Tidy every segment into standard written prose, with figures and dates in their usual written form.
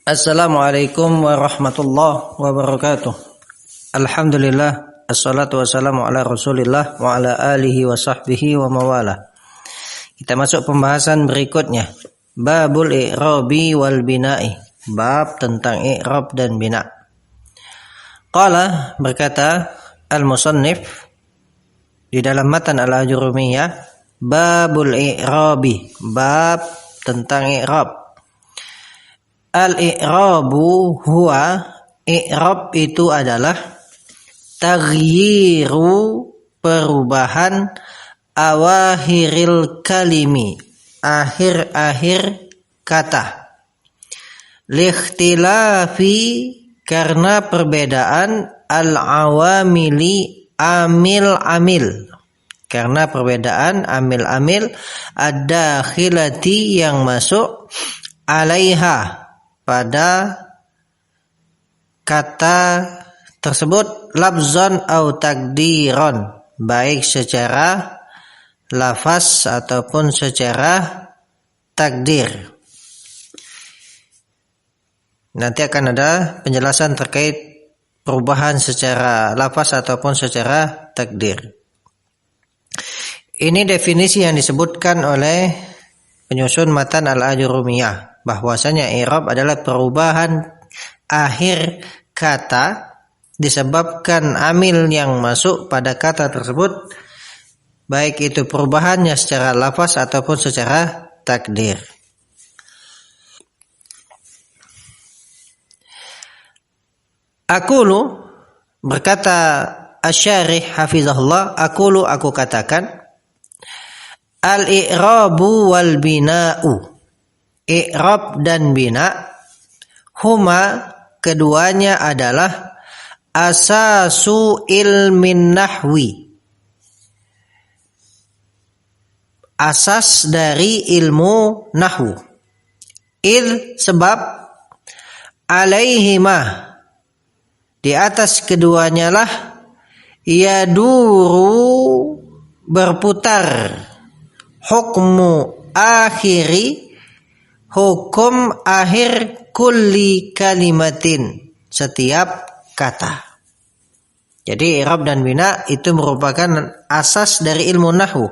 Assalamualaikum warahmatullahi wabarakatuh. Alhamdulillah, assalatu wassalamu ala Rasulillah wa ala alihi wa sahbihi wa mawalah. Kita masuk pembahasan berikutnya. Babul i'rabi wal bina'i. Bab tentang i'rab dan bina. Qala, berkata al-musannif di dalam matan al-Ajurumiyah, babul i'rabi, bab tentang i'rab. Al-i'rabu huwa, i'rab itu adalah taghyiru, perubahan, awahiril kalimi, akhir-akhir kata, likhtilafi, karena perbedaan, al-awamili, amil-amil, karena perbedaan amil-amil, ad-dakhilati, yang masuk, alaiha, pada kata tersebut, lafzan au takdiron, baik secara lafaz ataupun secara takdir. Nanti akan ada penjelasan terkait perubahan secara lafaz ataupun secara takdir. Ini definisi yang disebutkan oleh penyusun matan al-Ajurumiyah, bahwasanya i'rab adalah perubahan akhir kata disebabkan amil yang masuk pada kata tersebut, baik itu perubahannya secara lafaz ataupun secara takdir. Aqulu, berkata asy-syarih hafizahullah, aqulu, aku katakan, al-i'rabu wal bina'u, i'rab dan bina, huma, keduanya adalah asasu ilmin nahwi, asas dari ilmu nahwu. Sebab, alaihima, di atas keduanya lah, yaduru, berputar, hukmu akhiri, hukum akhir, kulli kalimatin, setiap kata. Jadi i'rab dan bina itu merupakan asas dari ilmu nahwu.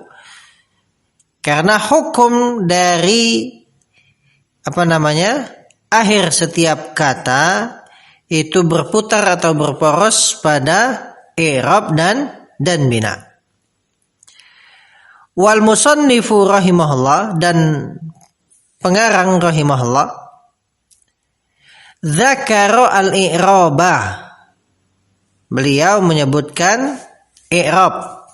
Karena hukum dari akhir setiap kata itu berputar atau berporos pada i'rab dan bina. Wal musannifu rahimahullah, dan pengarang rahimahullah, dzakara al-i'raba, beliau menyebutkan i'rab,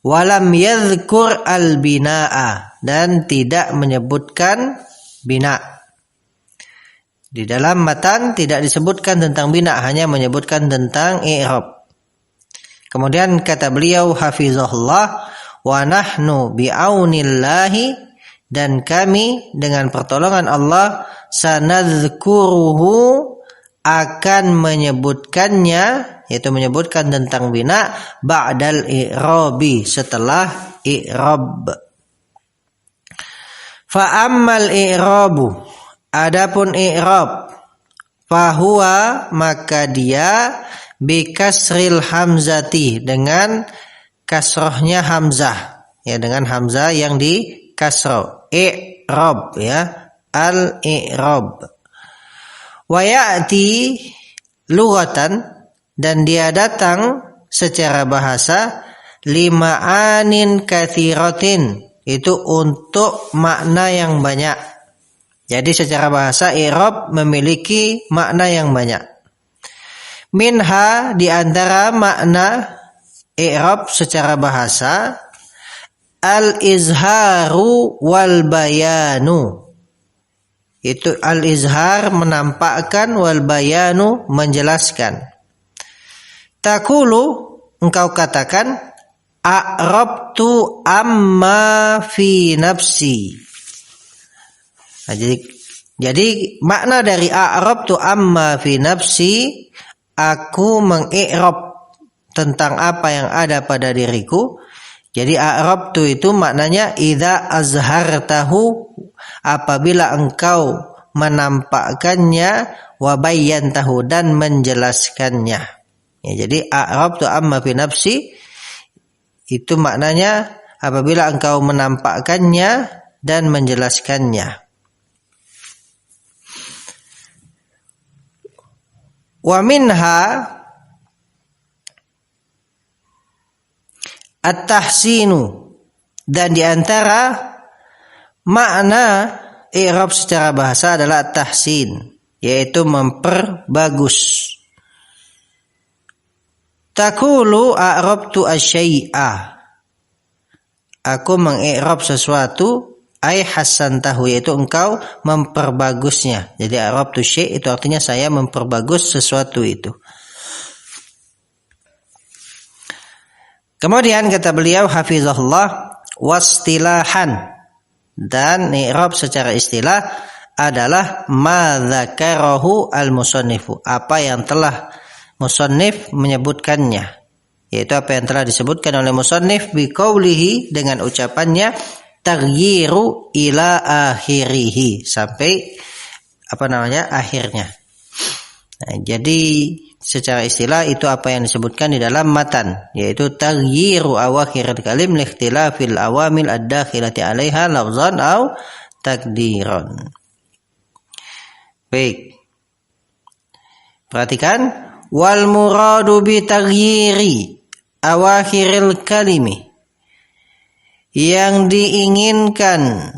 walam yadhkur al-bina'a, dan tidak menyebutkan bina. Di dalam matan tidak disebutkan tentang bina, hanya menyebutkan tentang i'rab. Kemudian kata beliau hafizahullah, wa nahnu bi'aunillahi, dan kami dengan pertolongan Allah, sanadzkuruhu, akan menyebutkannya, yaitu menyebutkan tentang bina, ba'dal i'rabi, setelah i'rab. Fa'ammal i'rabu, adapun i'rab, fahuwa, maka dia, bikasril hamzati, dengan kasrohnya hamzah, ya, dengan hamzah yang di kasroh, i'rab, ya, al-i'rab. Wa ya'ti lughatan, dan dia datang secara bahasa, lima'anin katsiratin, itu untuk makna yang banyak. Jadi secara bahasa i'rab memiliki makna yang banyak. Minha, di antara makna i'rab secara bahasa, al-izharu wal bayanu, itu al-izhar menampakkan, wal bayanu menjelaskan. Taqulu, engkau katakan, a'rabtu amma fi nafsi. Nah, jadi makna dari a'rabtu amma fi nafsi, aku mengi'rab tentang apa yang ada pada diriku. Jadi a'rabtu itu maknanya idza azhartahu, apabila engkau menampakkannya, wa bayyantahu dan menjelaskannya. Ya, jadi a'rabtu amma fi nafsi itu maknanya apabila engkau menampakkannya dan menjelaskannya. Wa minha at-tahsinu, dan diantara makna i'rab secara bahasa adalah at-tahsin, yaitu memperbagus. Taqulu a'rabtu asy-syai'a, aku mengi'rab sesuatu, ai hasantahu, yaitu engkau memperbagusnya. Jadi a'rabtu syai' itu artinya saya memperbagus sesuatu itu. Kemudian kata beliau hafizahullah, wastilahan, dan i'rab secara istilah adalah ma dzakarahu al-musannifu, apa yang telah musannif menyebutkannya, yaitu apa yang telah disebutkan oleh musannif biqaulihi, dengan ucapannya taghyiru ila akhirih, sampai akhirnya. Nah, jadi secara istilah itu apa yang disebutkan di dalam matan, yaitu taghyiru awakhiril kalim liikhtilafil awamil ad-dakhilati 'alaiha lafzan aw takdiran. Baik. Perhatikan, wal muradu bi taghyiri awakhiril kalimi, yang diinginkan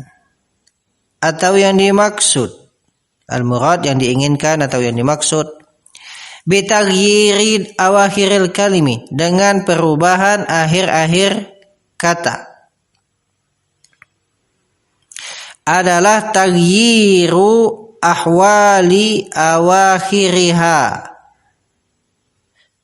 atau yang dimaksud, al murad yang diinginkan atau yang dimaksud, bi taghyiri awakhiril kalimi, dengan perubahan akhir-akhir kata, adalah taghyiru ahwali awakhiriha,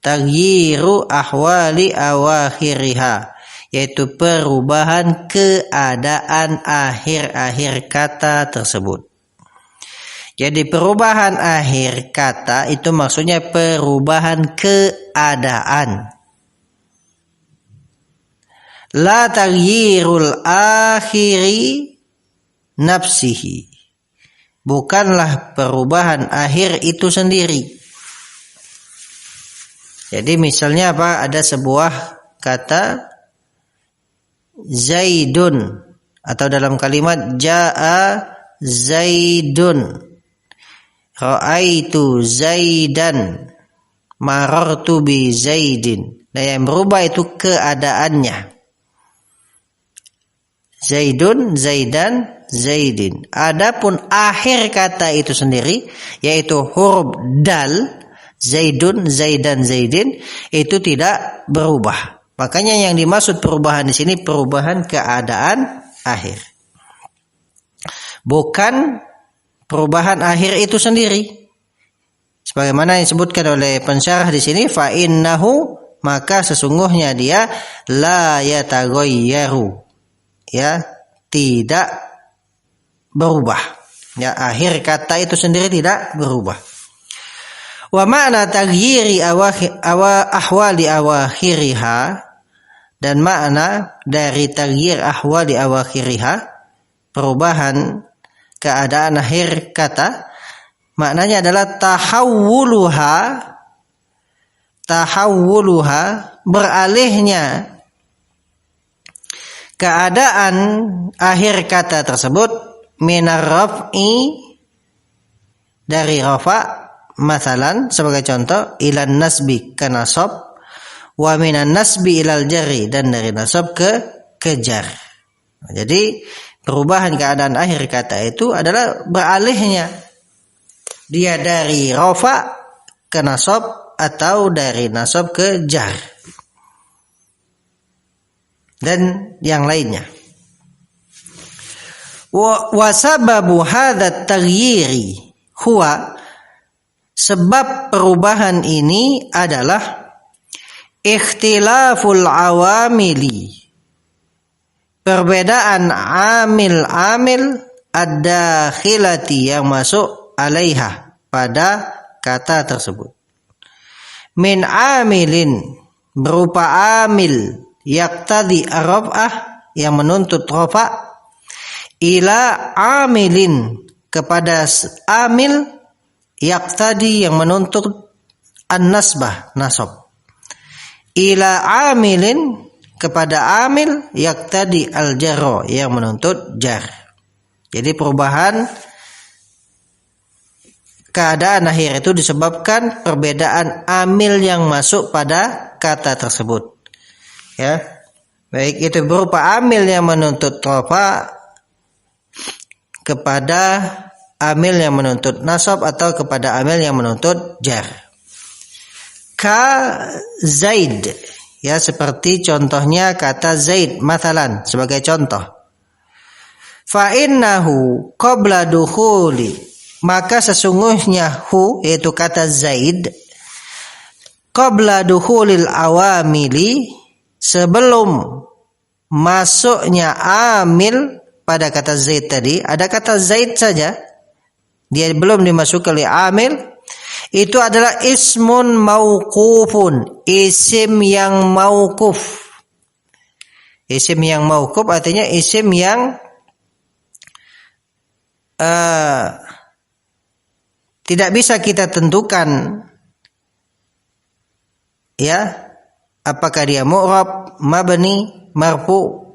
taghyiru ahwali awakhiriha, yaitu perubahan keadaan akhir-akhir kata tersebut. Jadi perubahan akhir kata itu maksudnya perubahan keadaan. La taghyirul akhiri nafsihi, bukanlah perubahan akhir itu sendiri. Jadi misalnya apa? Ada sebuah kata Zaidun, atau dalam kalimat jaa Zaidun, ra'aitu Zaidan, marartu bi Zaidin. Nah, yang berubah itu keadaannya. Zaidun, Zaidan, Zaidin. Adapun akhir kata itu sendiri, yaitu huruf dal, Zaidun, Zaidan, Zaidin, itu tidak berubah. Makanya yang dimaksud perubahan di sini perubahan keadaan akhir, bukan perubahan akhir itu sendiri. Sebagaimana yang disebutkan oleh pensyarah di sini, fa innahu, maka sesungguhnya dia la yataghayyaru, ya, tidak berubah. Ya, akhir kata itu sendiri tidak berubah. Wa ma'na taghyiri ahwali awakhiriha, dan makna dari taghyir ahwali awakhiriha, perubahan keadaan akhir kata, maknanya adalah tahawuluha, beralihnya keadaan akhir kata tersebut, minar raf'i, dari rafa', masalan sebagai contoh, ilan nasbi ke nasab, wa minan nasbi ilal jari, dan dari nasab ke jar. Jadi perubahan keadaan akhir kata itu adalah beralihnya dia dari rafa ke nasab atau dari nasab ke jar dan yang lainnya. Wa sababu hadza taghyiri huwa, sebab perubahan ini adalah ikhtilaful awamili, perbedaan amil-amil ad-dakhilati, yang masuk alaiha, pada kata tersebut. Min amilin, berupa amil yaqtadi ar-raf'ah, yang menuntut rafa', ila amilin, kepada amil yaqtadi yang menuntut an-nasbah, nasab. Ila amilin kepada amil yaqtadi al-jarra yang menuntut jar. Jadi perubahan keadaan akhir itu disebabkan perbedaan amil yang masuk pada kata tersebut. Ya. Baik itu berupa amil yang menuntut rafa kepada amil yang menuntut nasab atau kepada amil yang menuntut jar. Ka Zaid, ya, seperti contohnya kata Zaid mathalan sebagai contoh. Fa innahu qabla dukhuli, maka sesungguhnya hu yaitu kata Zaid qabla dukhulil awamili, sebelum masuknya amil pada kata Zaid tadi, ada kata Zaid saja, dia belum dimasukkan oleh amil, itu adalah ismun mauqufun, isim yang mauquf. Isim yang mauquf artinya isim yang tidak bisa kita tentukan, ya, apakah dia mu'rab, mabni, marfu,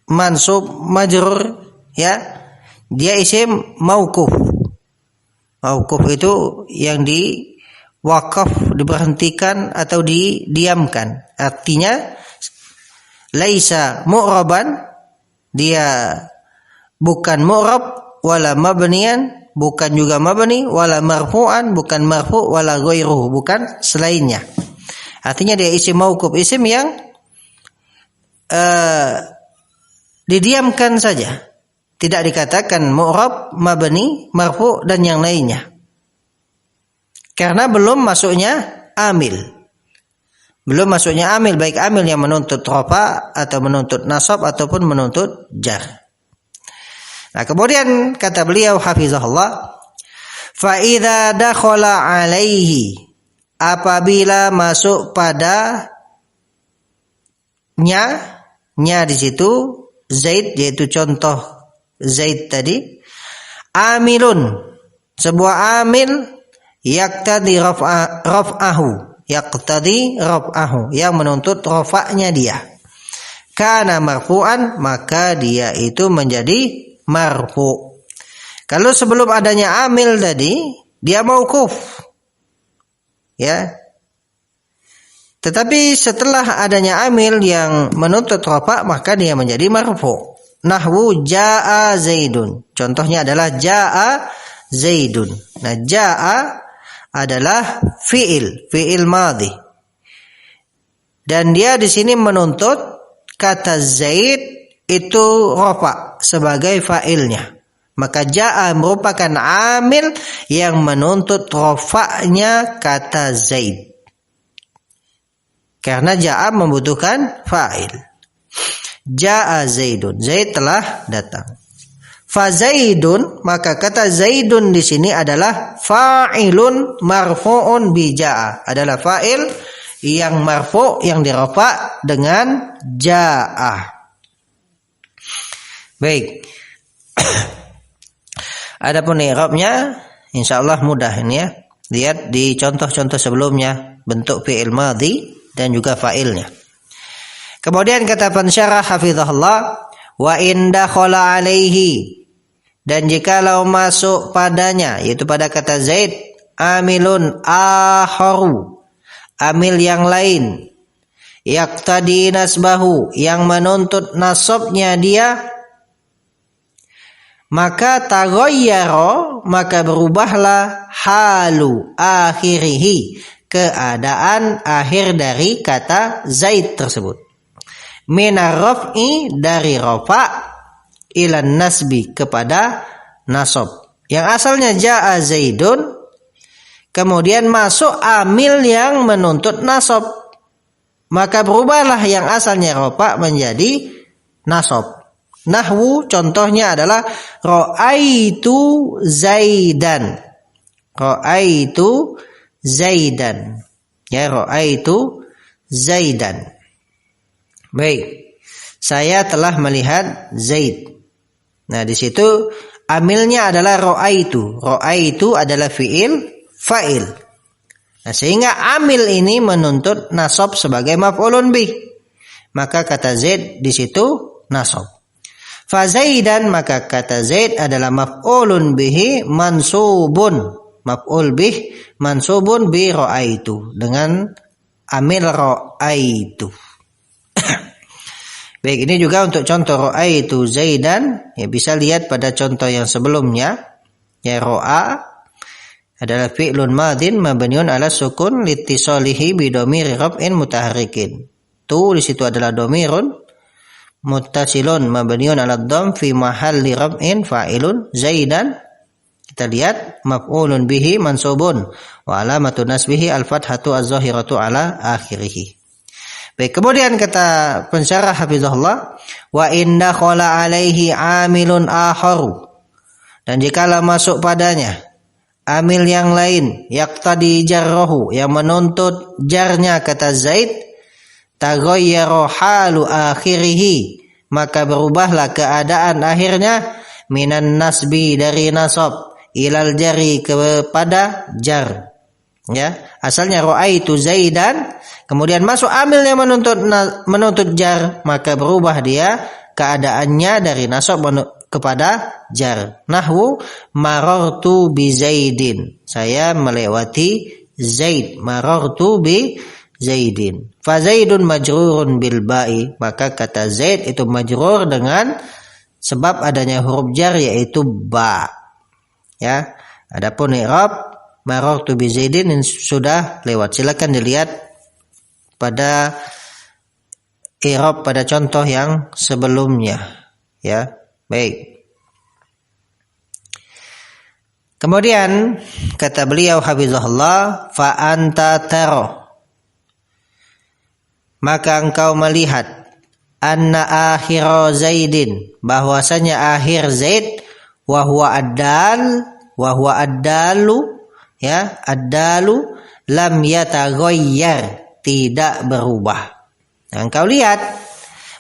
mansub, majrur, ya. Dia isim mauquf. Mauquf itu yang diwaqaf, diberhentikan atau didiamkan. Artinya laisa mu'raban, dia bukan mu'rab, wala mabnian, bukan juga mabni, wala marfu'an, bukan marfu', wala ghairuhu, bukan selainnya. Artinya dia isim mauquf, isim yang didiamkan saja, tidak dikatakan mu'rab, mabni, marfu' dan yang lainnya, karena belum masuknya amil. Belum masuknya amil, baik amil yang menuntut rafa atau menuntut nasab ataupun menuntut jar. Nah, kemudian kata beliau hafizahullah, fa idza dakhala alaihi, apabila masuk pada nya di situ Zaid, yaitu contoh Zaid tadi, amilun, sebuah amil yaqtadi raf'ahu, yaqtadi raf'ahu, yang menuntut rafa'nya dia. Kana marfu'an, maka dia itu menjadi marfu'. Kalau sebelum adanya amil tadi dia mauquf, ya. Tetapi setelah adanya amil yang menuntut rafa, maka dia menjadi marfu'. Nahwu jaa Zaidun. Contohnya adalah jaa Zaidun. Nah, jaa adalah fi'il madhi. Dan dia di sini menuntut kata Zaid itu rafa sebagai fa'ilnya. Maka jaa merupakan amil yang menuntut rafa'nya kata Zaid. Karena jaa membutuhkan fa'il. Jaa Zaidun, Zaid telah datang. Fa Zaidun, maka kata Zaidun di sini adalah fa'ilun marfu'un bi jaa, adalah fa'il yang marfu' yang dirafa dengan jaa. Baik. Adapun i'rabnya insyaallah mudah ini ya. Lihat di contoh-contoh sebelumnya, bentuk fi'il madhi dan juga fa'ilnya. Kemudian kata pensyarah hafizahullah, wa in dakhala alaihi, dan jikalau masuk padanya, yaitu pada kata Zaid, amilun akharu, amil yang lain, yaqtadi nasbahu, yang menuntut nasabnya dia, maka taghayyara, maka berubahlah halu akhirihi, keadaan akhir dari kata Zaid tersebut. Minar raf'i, dari rafa, ilan nasbi, kepada nasab. Yang asalnya jaa Zaidun, kemudian masuk amil yang menuntut nasab, maka berubahlah yang asalnya rafa menjadi nasab. Nahwu contohnya adalah ra'aitu Zaidan. Ra'aitu Zaidan. Ya, ra'aitu Zaidan. Baik. Saya telah melihat Zaid. Nah, di situ Amilnya adalah ra'aitu. Ra'aitu adalah fi'il fa'il. Nah, sehingga amil ini menuntut nasab sebagai maf'ulun bih. Maka kata Zaid di situ nasab. Fa Zaidan, maka kata Zaid adalah maf'ulun bihi mansubun. Maf'ul bih mansubun bi ra'aitu, dengan amil ra'aitu. Baik, ini juga untuk contoh ra'aitu Zaidan, ya bisa lihat pada contoh yang sebelumnya. Ya, ra'a adalah fi'lun madin mabniun ala sukun litisalihi bi dhamiri raf'in mutaharrikin. Tu di situ adalah dhamirun muttasilun mabniun ala dhamm fi mahalli raf'in fa'ilun. Zaidan kita lihat maf'ulun bihi mansubun wa alamatu nasbihi al-fathatu az-zahiratu ala akhirih. Baik, kemudian kata pensyarah hafizahullah, wa inna khala alaihi amilun akharu, dan jikalau masuk padanya amil yang lain, yaqtadi jarrahu, yang menuntut jarnya, kata Zaid, taghayyara halu akhirih, maka berubahlah keadaan akhirnya, minan nasbi, dari nasab, ilal jari, kepada jar. Ya, asalnya ra'aitu Zaidan, kemudian masuk amil yang menuntut jar, maka berubah dia keadaannya dari nasab kepada jar. Nahwu marartu bi Zaidin, saya melewati Zaid. Marartu bi Zaidin. Fa Zaidun majrurun bil ba'i, maka kata Zaid itu majrur dengan sebab adanya huruf jar yaitu ba. Ya, adapun i'rab marartu bi Zaidin sudah lewat. Silakan dilihat pada i'rab pada contoh yang sebelumnya. Ya, baik. Kemudian kata beliau hafizahullah, fa anta tara, maka engkau melihat, anna akhir Zaidin, bahwasanya akhir Zaid, wa huwa ad-dalu, ya, ad-dalu lam yataghayyar, tidak berubah. Nah, engkau lihat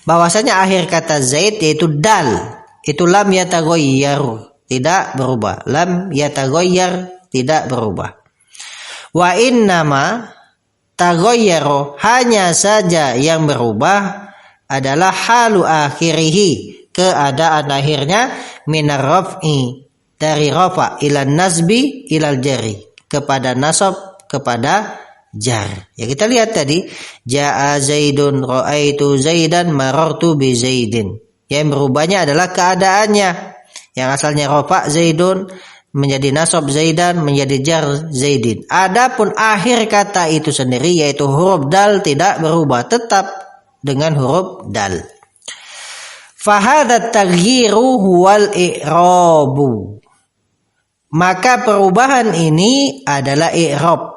bahwasanya akhir kata Zaid yaitu dal, itu lam yataghayyar, tidak berubah. Lam yataghayyar, tidak berubah. Wa innama taghayyaru, hanya saja yang berubah adalah halu akhirih, keadaan akhirnya, minar raf'i, dari rafa, ilal nasbi, ilal jari, kepada nasab, kepada jar. Ya, kita lihat tadi, ja'a Zaidun, ra'aitu Zaidan, marartu bi Zaidin. Yang berubahnya adalah keadaannya. Yang asalnya rafa Zaidun menjadi nasab Zaidan, menjadi jar Zaidin. Adapun akhir kata itu sendiri yaitu huruf dal tidak berubah, tetap dengan huruf dal. Fahadhat taghyiru huwal i'rabu, maka perubahan ini adalah i'rab.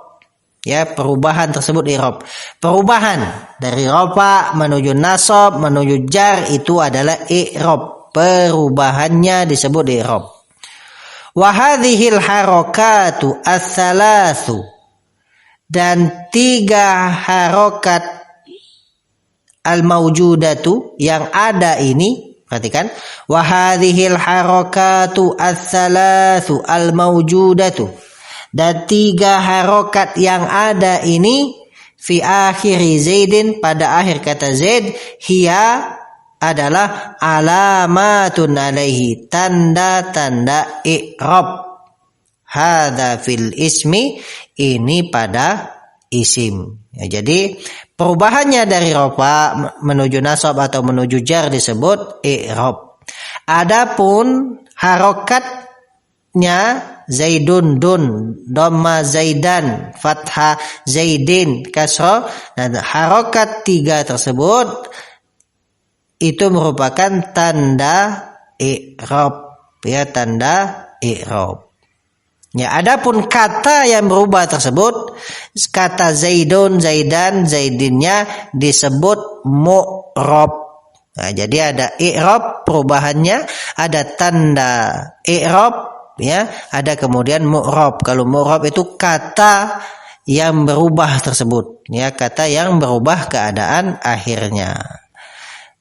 Ya, perubahan tersebut i'rab. Perubahan dari rafa menuju nasab menuju jar itu adalah i'rab. Perubahannya disebut i'rab. Wa hadhil harakatu ats-tsalatsu, dan 3 harokat al-mawjudatu yang ada ini, perhatikan, wa hadhil harakatu ats-tsalatsu al-mawjudatu, dan 3 harokat yang ada ini, fi akhiri Zaidin, pada akhir kata Zaid, hiya adalah alamatun alaihi, tanda-tanda i'rab. Hadza fil ismi, ini pada isim. Ya, jadi perubahannya dari rafa menuju nasab atau menuju jar disebut i'rab. Adapun harokatnya Zaidun dun, dhamma Zaidan, fathah Zaidin, kasrah. Nah, harokat 3 tersebut itu merupakan tanda i'rab, ya, tanda i'rab. Ya, adapun kata yang berubah tersebut, kata Zaidun, Zaidan, Zaidinnya disebut mu'rab. Nah, jadi ada i'rab perubahannya, ada tanda i'rab, ya, ada kemudian mu'rab. Kalau mu'rab itu kata yang berubah tersebut, ya, kata yang berubah keadaan akhirnya.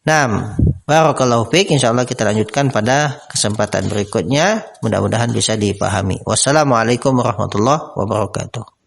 Naam, barakallahu fiik. Insyaallah kita lanjutkan pada kesempatan berikutnya. Mudah-mudahan bisa dipahami. Wassalamualaikum warahmatullahi wabarakatuh.